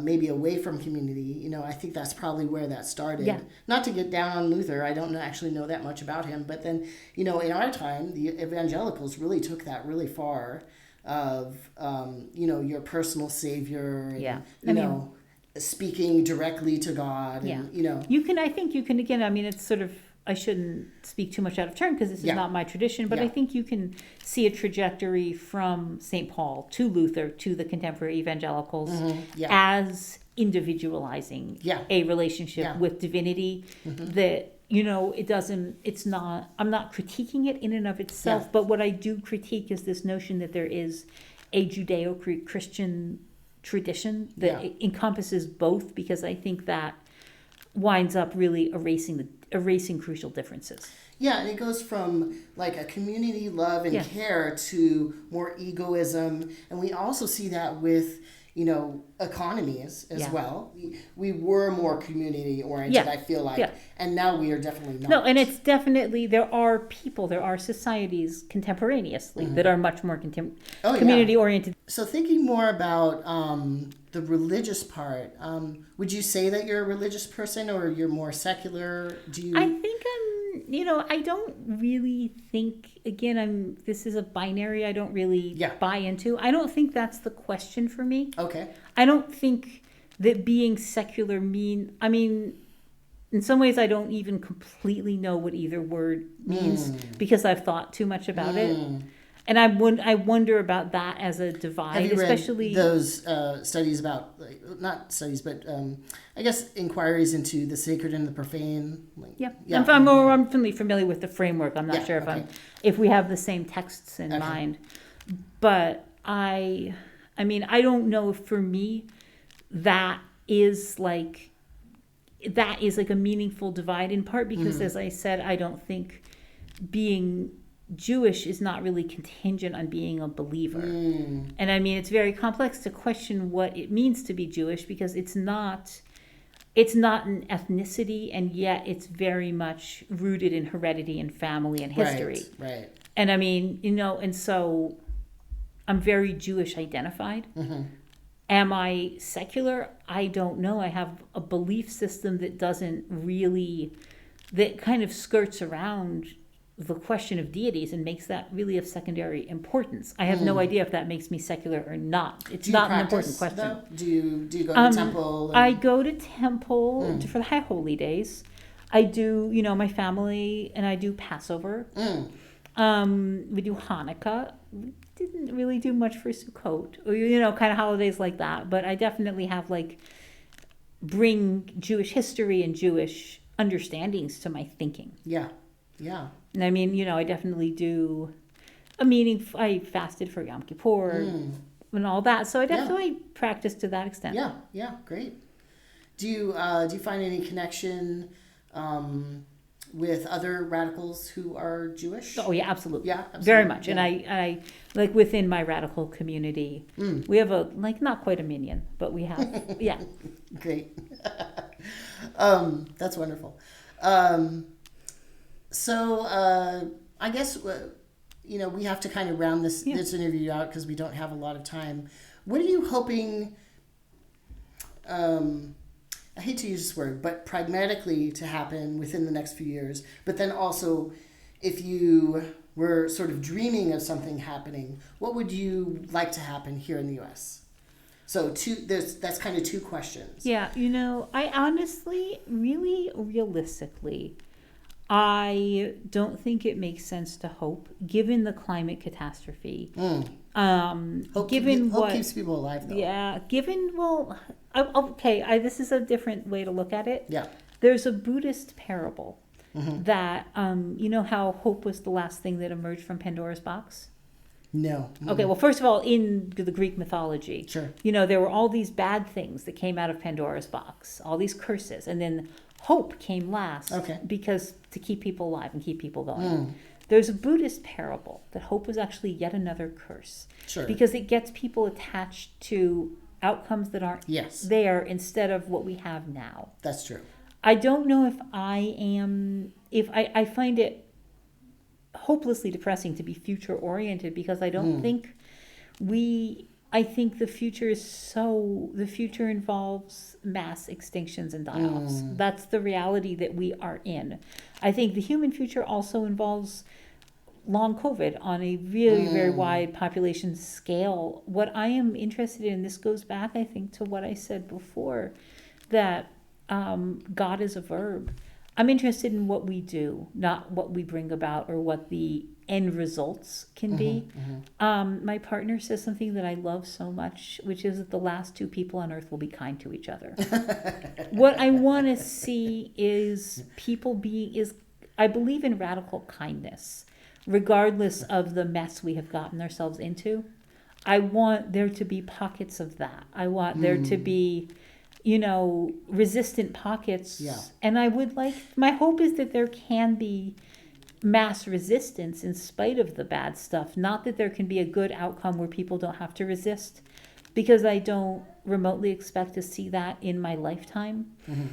Maybe away from community, I think that's probably where that started. Yeah. Not to get down on Luther, I don't actually know that much about him, but then, in our time, the evangelicals really took that really far of, your personal savior, and, speaking directly to God, and, I think you can, again, it's sort of, I shouldn't speak too much out of turn because this is not my tradition, but I think you can see a trajectory from St. Paul to Luther to the contemporary evangelicals as individualizing a relationship with divinity that, I'm not critiquing it in and of itself, but what I do critique is this notion that there is a Judeo-Christian tradition that encompasses both, because I think that winds up really erasing crucial differences. Yeah, and it goes from like a community love and care to more egoism. And we also see that with, economies as well. We were more community oriented, I feel like. Yeah. And now we are definitely not. No, and it's definitely, there are societies contemporaneously that are much more community oriented. So thinking more about the religious part, would you say that you're a religious person or you're more secular? I think I don't really think, again, this is a binary I don't really buy into. I don't think that's the question for me. Okay. I don't think that being secular in some ways I don't even completely know what either word means because I've thought too much about it. And I wonder about that as a divide. Have you especially read those studies about, not studies, but I guess inquiries into the sacred and the profane? I'm familiar with the framework. I'm not sure if we have the same texts in mind. But I mean, I don't know if for me that is like a meaningful divide, in part because, as I said, I don't think being Jewish is not really contingent on being a believer. And I mean, it's very complex to question what it means to be Jewish, because it's not an ethnicity, and yet it's very much rooted in heredity and family and history. Right. And I mean, and so I'm very Jewish identified. Am I secular? I don't know. I have a belief system that that kind of skirts around the question of deities and makes that really of secondary importance. I have no idea if that makes me secular or not. It's not an important question. Though? Do you go to temple? I go to temple for the High Holy Days. I do, my family and I do Passover. We do Hanukkah. We didn't really do much for Sukkot, or, kind of holidays like that. But I definitely have bring Jewish history and Jewish understandings to my thinking. Yeah. And I mean, I definitely do I fasted for Yom Kippur and all that. So I definitely practice to that extent. Yeah, great. Do you find any connection with other radicals who are Jewish? Oh yeah, absolutely. Yeah, absolutely. Very much. Yeah. And I like within my radical community, we have not quite a minion, but we have, yeah. Great. That's wonderful. So I guess, we have to kind of round this interview out because we don't have a lot of time. What are you hoping, I hate to use this word, but pragmatically to happen within the next few years, but then also if you were sort of dreaming of something happening, what would you like to happen here in the U.S.? So that's kind of two questions. Yeah, I honestly, really realistically, I don't think it makes sense to hope, given the climate catastrophe. Hope keeps people alive, though. Yeah, this is a different way to look at it. Yeah. There's a Buddhist parable that, how hope was the last thing that emerged from Pandora's box? No. Okay, well, first of all, in the Greek mythology, sure, there were all these bad things that came out of Pandora's box, all these curses, and then hope came last, because to keep people alive and keep people going. There's a Buddhist parable that hope was actually yet another curse, because it gets people attached to outcomes that aren't there instead of what we have now. That's true. I don't know if I find it hopelessly depressing to be future oriented, because I don't think I think the future involves mass extinctions and die-offs. That's the reality that we are in. I think the human future also involves long COVID on a really very wide population scale. What I am interested in, this goes back, I think, to what I said before, that God is a verb. I'm interested in what we do, not what we bring about or what the end results can be. My partner says something that I love so much, which is that the last two people on earth will be kind to each other. What I want to see is I believe in radical kindness, regardless of the mess we have gotten ourselves into. I want there to be pockets of that. I want there to be, resistant pockets. Yeah. And my hope is that there can be mass resistance in spite of the bad stuff. Not that there can be a good outcome where people don't have to resist, because I don't remotely expect to see that in my lifetime. Kind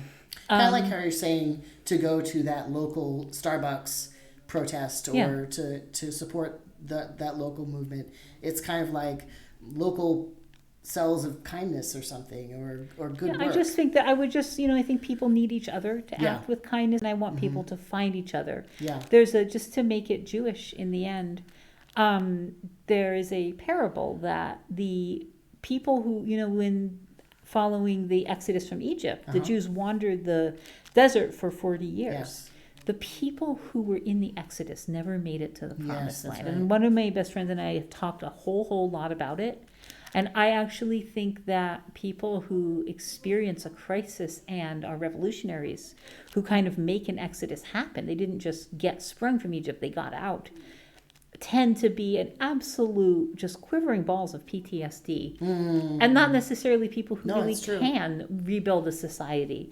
of like how you're saying to go to that local Starbucks protest or to support that local movement. It's kind of like local cells of kindness or something, or good work. I just think that I think people need each other to act with kindness, and I want people to find each other. Yeah. Just to make it Jewish in the end, there is a parable that the people who, when following the Exodus from Egypt, the Jews wandered the desert for 40 years. Yes. The people who were in the Exodus never made it to the promised land. Right. And one of my best friends and I have talked a whole lot about it. And I actually think that people who experience a crisis and are revolutionaries, who kind of make an exodus happen, they didn't just get sprung from Egypt, they got out, tend to be an absolute just quivering balls of PTSD, and not necessarily people who really can rebuild a society.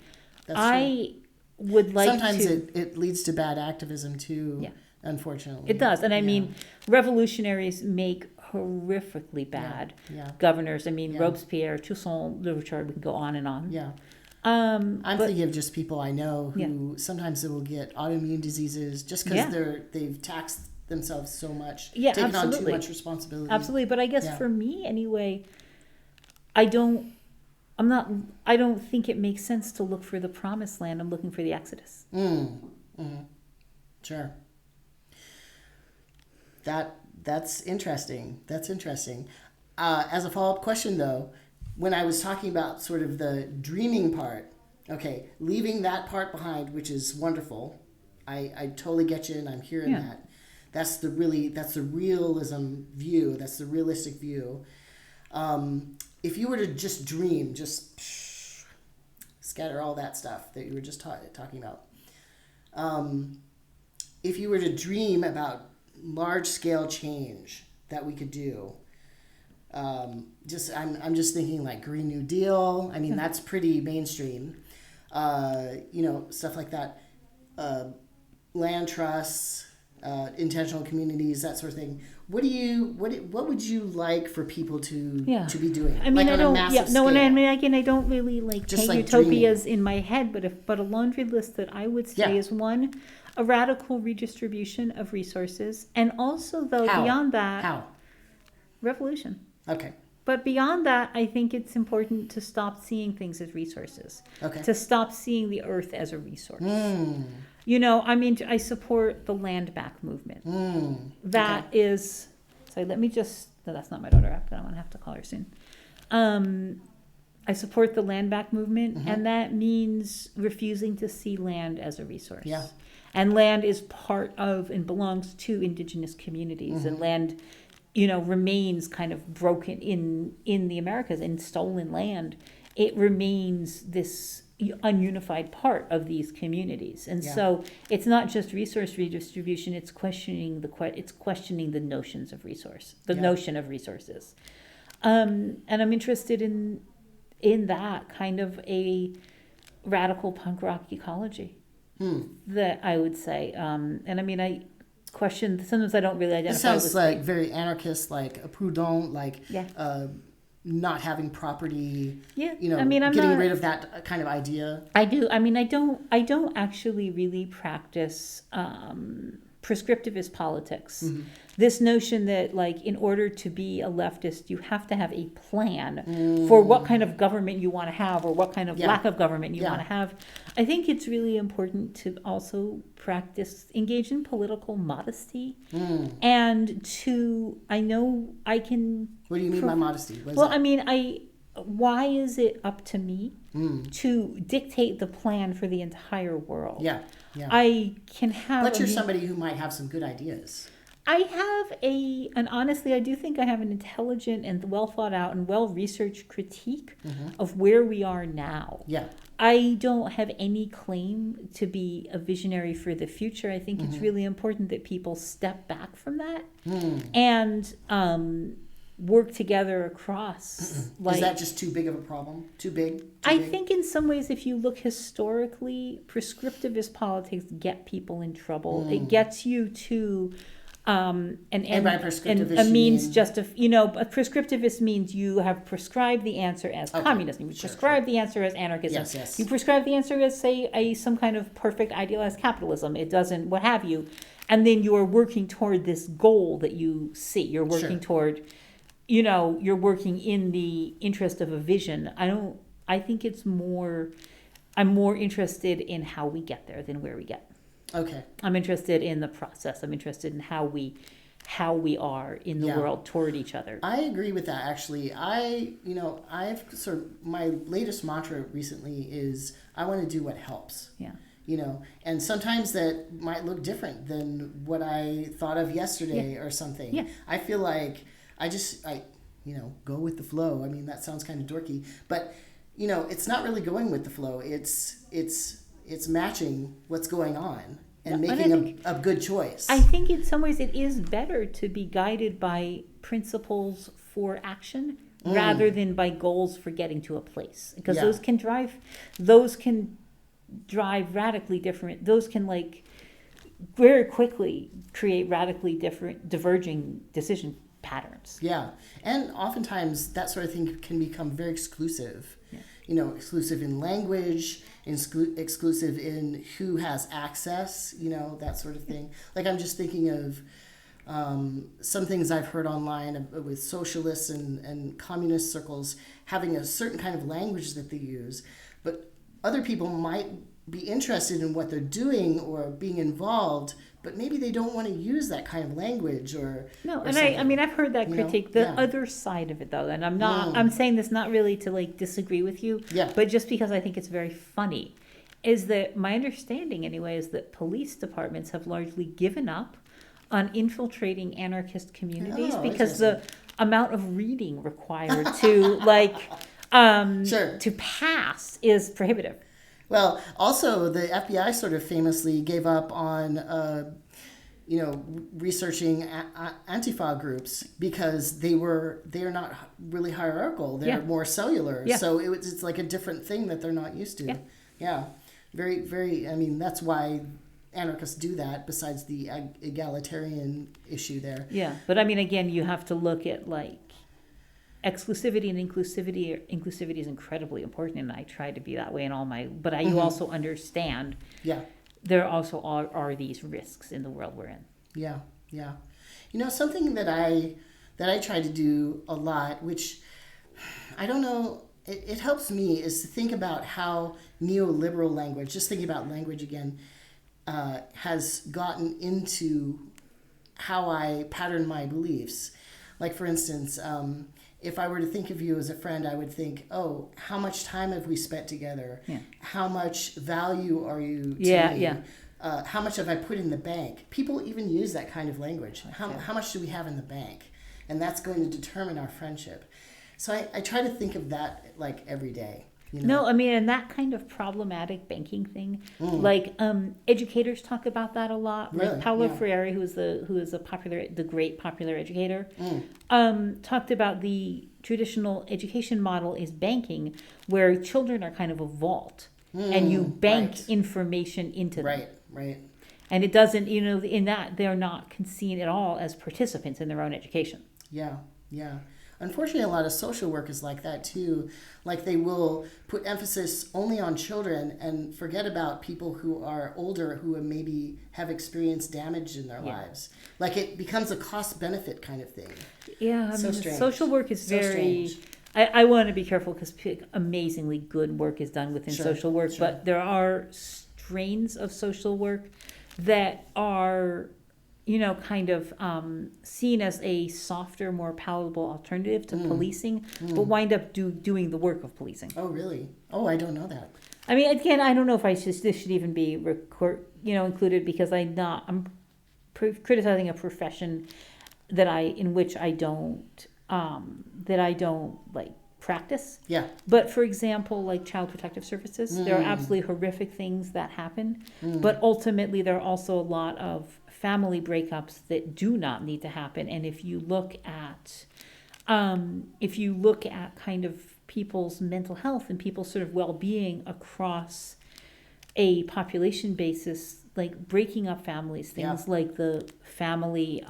That's I would like sometimes to. it leads to bad activism too. Unfortunately, It does, and I mean, revolutionaries make horrifically bad governors. I mean, Robespierre, Toussaint Louverture, we can go on and on. Yeah. I'm thinking of just people I know who sometimes they will get autoimmune diseases just because they've taxed themselves so much, taken on too much responsibility. Absolutely, but I guess for me anyway, I don't think it makes sense to look for the promised land. I'm looking for the exodus. Sure. That's interesting. As a follow-up question, though, when I was talking about sort of the dreaming part, okay, leaving that part behind, which is wonderful. I totally get you, and I'm hearing that. That's the realism view. That's the realistic view. If you were to just dream, just scatter all that stuff that you were just talking about. If you were to dream about large-scale change that we could do, I'm just thinking like Green New Deal. I mean, that's pretty mainstream. Stuff like that. Land trusts, intentional communities, that sort of thing. What would you like for people to be doing? I mean, like I on a massive scale? and I mean, again, I don't really Just paint utopias in my head, but a laundry list that I would say is one, a radical redistribution of resources, and also though beyond that, revolution. Okay. But beyond that, I think it's important to stop seeing things as resources. Okay. To stop seeing the earth as a resource. I mean, I support the land back movement. That is, sorry, let me just, no, that's not my daughter, but I'm going to have to call her soon. I support the land back movement, and that means refusing to see land as a resource. Yeah. And land is part of and belongs to indigenous communities, and land, remains kind of broken in the Americas, in stolen land. It remains this ununified part of these communities, and so it's not just resource redistribution. It's questioning the notions of resource, the notion of resources, and I'm interested in that kind of a radical punk rock ecology. That I would say, and I mean, I question, sometimes I don't really identify. This sounds like very anarchist, like a Proudhon, like not having property. I mean, I'm getting rid of that kind of idea. I do. I mean, I don't actually really practice prescriptivist politics. This notion that, like, in order to be a leftist, you have to have a plan for what kind of government you want to have, or what kind of lack of government you want to have. I think it's really important to also engage in political modesty, and I know I can. What do you mean by modesty? I mean, why is it up to me to dictate the plan for the entire world? Yeah. I can have. But you're somebody who might have some good ideas. I have and honestly, I do think I have an intelligent and well thought out and well researched critique of where we are now. Yeah. I don't have any claim to be a visionary for the future. I think it's really important that people step back from that and work together across. Is that just too big of a problem? Too big? I think in some ways, if you look historically, prescriptivist politics get people in trouble. It gets you to and by prescriptivist, a means a prescriptivist means you have prescribed the answer as communism. You prescribe the answer as anarchism. Yes. You prescribe the answer as, say, some kind of perfect idealized capitalism. It doesn't, what have you, and then you are working toward this goal that you see. You're working toward. You're working in the interest of a vision. I think I'm more interested in how we get there than where we get. Okay. I'm interested in the process. I'm interested in how we are in the world toward each other. I agree with that, actually. I've sort of, my latest mantra recently is I want to do what helps. Yeah. And sometimes that might look different than what I thought of yesterday or something. Yeah. I feel like I go with the flow. I mean, that sounds kind of dorky, but it's not really going with the flow. It's matching what's going on, and No, and making a good choice. I think in some ways it is better to be guided by principles for action rather than by goals for getting to a place, because Yeah. those can drive radically different. Those can like very quickly create radically different, diverging decision patterns. Yeah, and oftentimes that sort of thing can become very exclusive. Yeah. You know, exclusive in language, exclusive in who has access, you know, that sort of thing. Like I'm just thinking of some things I've heard online with socialists and communist circles having a certain kind of language that they use, but other people might be interested in what they're doing or being involved, but maybe they don't want to use that kind of language or And something. I mean, I've heard that You know? critique, the Yeah. other side of it though, and I'm saying this not really to like disagree with you, Yeah. but just because I think it's very funny, is that my understanding anyway is that police departments have largely given up on infiltrating anarchist communities Oh, because the amount of reading required to Sure. to pass is prohibitive. Well, also the FBI sort of famously gave up on, researching Antifa groups because they're not really hierarchical. They're Yeah. more cellular. Yeah. So it's like a different thing that they're not used to. Yeah. Yeah. Very, very. I mean, that's why anarchists do that. Besides the egalitarian issue there. Yeah, but I mean, again, you have to look at like exclusivity and inclusivity. Inclusivity is incredibly important, and I try to be that way in all my. But you also understand Yeah. there also are these risks in the world we're in. Yeah, yeah. You know, something that I try to do a lot, which I don't know, it helps me, is to think about how neoliberal language, just thinking about language again, has gotten into how I pattern my beliefs. Like, for instance, if I were to think of you as a friend, I would think, oh, how much time have we spent together? Yeah. How much value are you to Yeah, me? yeah. How much have I put in the bank? People even use that kind of language. How much do we have in the bank? And that's going to determine our friendship. So I try to think of that like every day. You know? No, I mean, and that kind of problematic banking thing, like educators talk about that a lot. Really? Like Paulo Yeah. Freire, who is the great popular educator, talked about the traditional education model is banking, where children are kind of a vault, and you bank right. information into them. Right, right. And it doesn't, in that they're not seen at all as participants in their own education. Yeah, yeah. Unfortunately, a lot of social work is like that too. Like they will put emphasis only on children and forget about people who are older who maybe have experienced damage in their lives. Like it becomes a cost-benefit kind of thing. Yeah, I So mean, strange. social work is So very. strange. I want to be careful because amazingly good work is done within Sure, social work, sure. but there are strains of social work that are, kind of seen as a softer, more palatable alternative to policing, but wind up doing the work of policing. Oh, really? Oh, I don't know that. I mean, again, I don't know if this should even be included because I'm criticizing a profession in which I don't like practice. Yeah. But for example, like Child Protective Services, there are absolutely horrific things that happen, but ultimately there are also a lot of family breakups that do not need to happen. And if you look at kind of people's mental health and people's sort of well-being across a population basis, like breaking up families, things like the family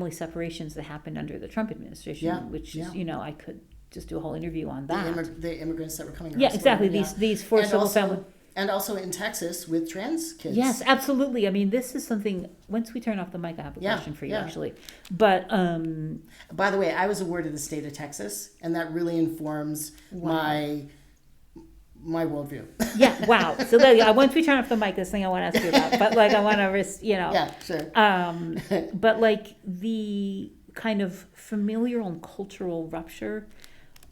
separations that happened under the Trump administration, which is, I could just do a whole interview on that. The immigrants that were coming. Yeah, exactly. These forcible family. And also in Texas with trans kids. Yes, absolutely. I mean, this is something. Once we turn off the mic, I have a question for you, actually. But by the way, I was awarded the state of Texas, and that really informs my worldview. Yeah. Wow. So once we turn off the mic, this thing I want to ask you about, but like I want to, Yeah, sure. But like the kind of familial and cultural rupture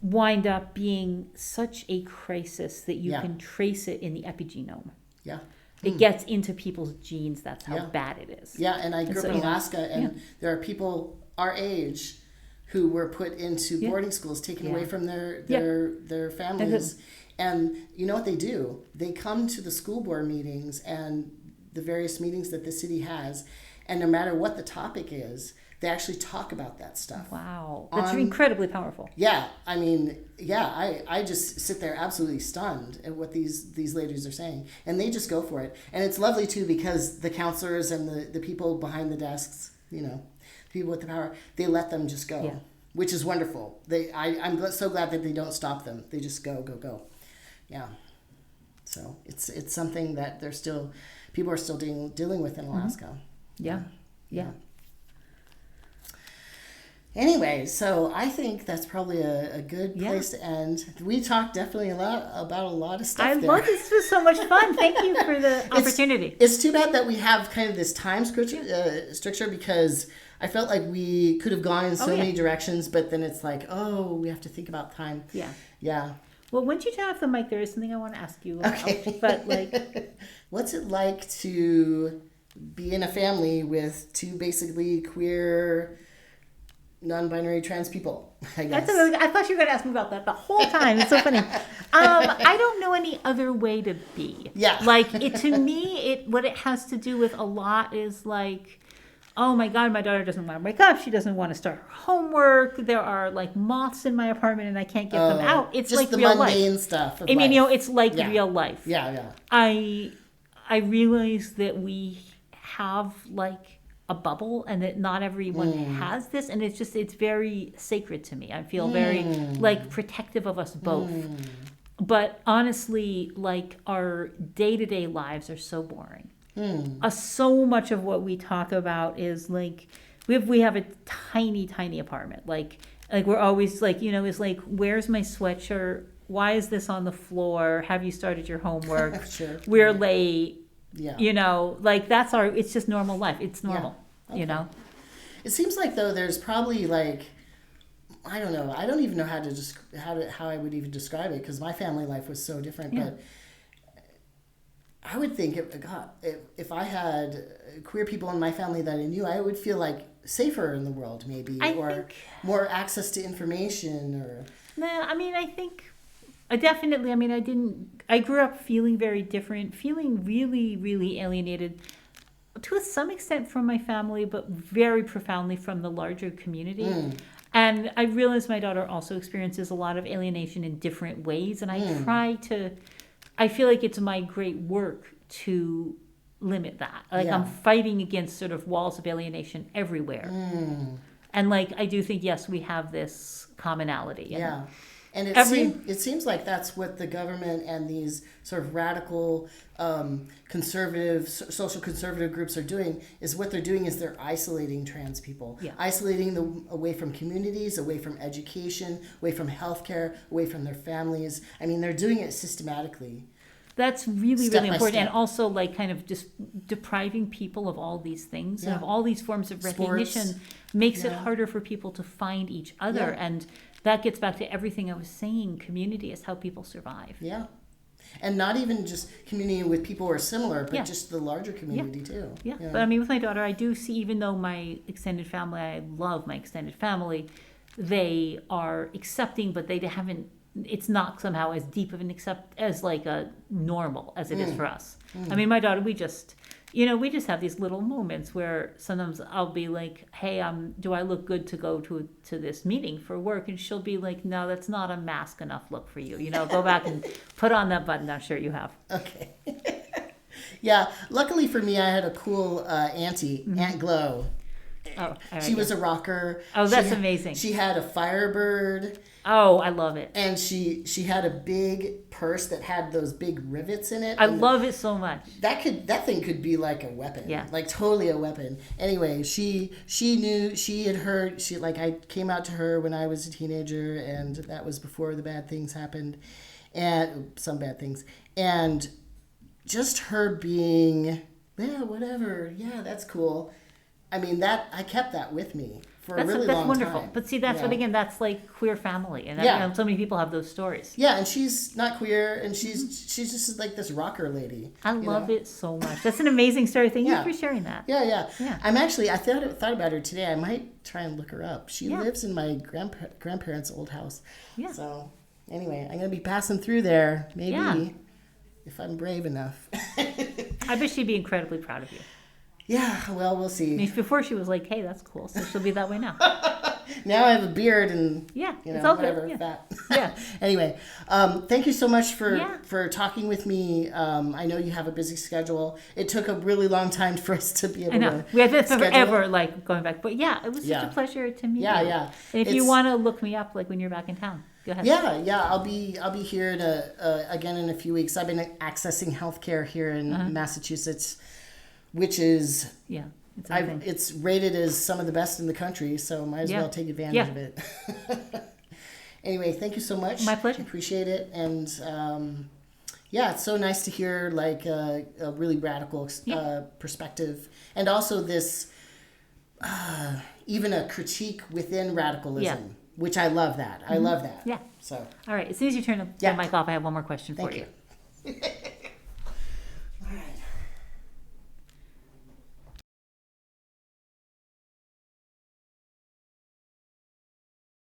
wind up being such a crisis that you can trace it in the epigenome. Yeah. It gets into people's genes. That's how bad it is. Yeah, and I grew up in Alaska, and there are people our age who were put into boarding schools, taken away from their families, And you know what they do? They come to the school board meetings and the various meetings that the city has, and no matter what the topic is, they actually talk about that stuff. Wow. That's incredibly powerful. Yeah. I mean, yeah, I just sit there absolutely stunned at what these ladies are saying. And they just go for it. And it's lovely, too, because the counselors and the people behind the desks, you know, people with the power, they let them just go, Yeah. which is wonderful. I'm so glad that they don't stop them. They just go, go, go. Yeah. So it's something that people are still dealing with in Alaska. Yeah. Yeah. Anyway, so I think that's probably a good place to end. We talked definitely about a lot of stuff. I love this. This was so much fun. Thank you for the opportunity. It's too bad that we have kind of this time stricture because I felt like we could have gone in so many directions, but then it's like, oh, we have to think about time. Yeah. Yeah. Well, once you turn off the mic, there is something I want to ask you about. Okay. But like, what's it like to be in a family with two basically queer, non-binary trans people, I guess. I thought you were going to ask me about that the whole time. It's so funny. I don't know any other way to be. Yeah. Like, to me, what it has to do with a lot is like, oh my God, my daughter doesn't want to wake up. She doesn't want to start her homework. There are like moths in my apartment and I can't get them out. It's just like the real mundane life. stuff. I mean, you know, it's like real life. Yeah, yeah. I realize that we have like a bubble and that not everyone has this, and it's very sacred to me. I feel very like protective of us both. But honestly, like our day-to-day lives are so boring. So much of what we talk about is like we have a tiny apartment. Like we're always like, you know, is like, where's my sweatshirt? Why is this on the floor? Have you started your homework? Sure. We're late. Yeah. You know, like it's just normal life. It's normal, you know? It seems like though there's probably like, I don't know. I don't even know how I would even describe it because my family life was so different. Yeah. But I would think if I had queer people in my family that I knew, I would feel like safer in the world maybe, or more access to information or. Nah, I mean, I think I definitely, I mean, I grew up feeling very different, feeling really, really alienated to some extent from my family, but very profoundly from the larger community. And I realize my daughter also experiences a lot of alienation in different ways. And I feel like it's my great work to limit that. Like I'm fighting against sort of walls of alienation everywhere. And like, I do think, yes, we have this commonality. Yeah. And it seems like that's what the government and these sort of radical, social conservative groups are doing. Is what they're doing is they're isolating trans people, isolating them away from communities, away from education, away from healthcare, away from their families. I mean, they're doing it systematically. That's really, really important. Step. And also like kind of just depriving people of all these things and of all these forms of recognition makes it harder for people to find each other. And that gets back to everything I was saying. Community is how people survive. Yeah. And not even just community with people who are similar, but just the larger community too. Yeah. But I mean, with my daughter, I do see, even though my extended family, I love my extended family, they are accepting, but they haven't, it's not somehow as deep of an as like a normal as it is for us. I mean, my daughter, we just have these little moments where sometimes I'll be like, hey, do I look good to go to this meeting for work? And she'll be like, no, that's not a mask enough look for you. You know, go back and put on that button-down shirt you have. Okay. Yeah. Luckily for me, I had a cool auntie, Aunt Glow. Oh, she was a rocker. Oh, that's amazing. She had a Firebird. Oh, I love it. And she had a big purse that had those big rivets in it. I love it so much. That thing could be like a weapon. Yeah. Like totally a weapon. Anyway, she knew, she had heard, I came out to her when I was a teenager, and that was before the bad things happened, and some bad things. And just her being, whatever, that's cool. I mean, I kept that with me for a really long time. That's wonderful. But see, that's what, again, that's like queer family. And so many people have those stories. Yeah, and she's not queer, and she's just like this rocker lady. I love it so much. That's an amazing story. Thank you for sharing that. Yeah. I thought about her today. I might try and look her up. She lives in my grandparents' old house. Yeah. So, anyway, I'm gonna be passing through there. Maybe Yeah. if I'm brave enough. I bet she'd be incredibly proud of you. Yeah, well, we'll I see. mean, before she was like, hey, that's cool. So she'll be that way now. Now I have a beard and Yeah, you know, it's all whatever. good. Yeah. Fat. Yeah. Anyway, thank you so much Yeah. for talking with me. I know you have a busy schedule. It took a really long time for us to be able I know. to We have this schedule. forever, like, going back. But yeah, it was Yeah. such a pleasure to meet Yeah, you. yeah. And if you It's- want to look me up, like, when you're back in town, go ahead. Yeah, I'll be here again in a few weeks. I've been accessing healthcare here in Massachusetts, which is Yeah. It's amazing. it's rated as some of the best in the country, so might as Yeah. well take advantage Yeah. of it. Anyway, thank you so much. My pleasure. Appreciate it, and yeah, it's so nice to hear like a really radical perspective, and also this even a critique within radicalism, Yeah. which I love that. I love that. Yeah. So All right. As soon as you turn the Yeah. mic off, I have one more question for thank you.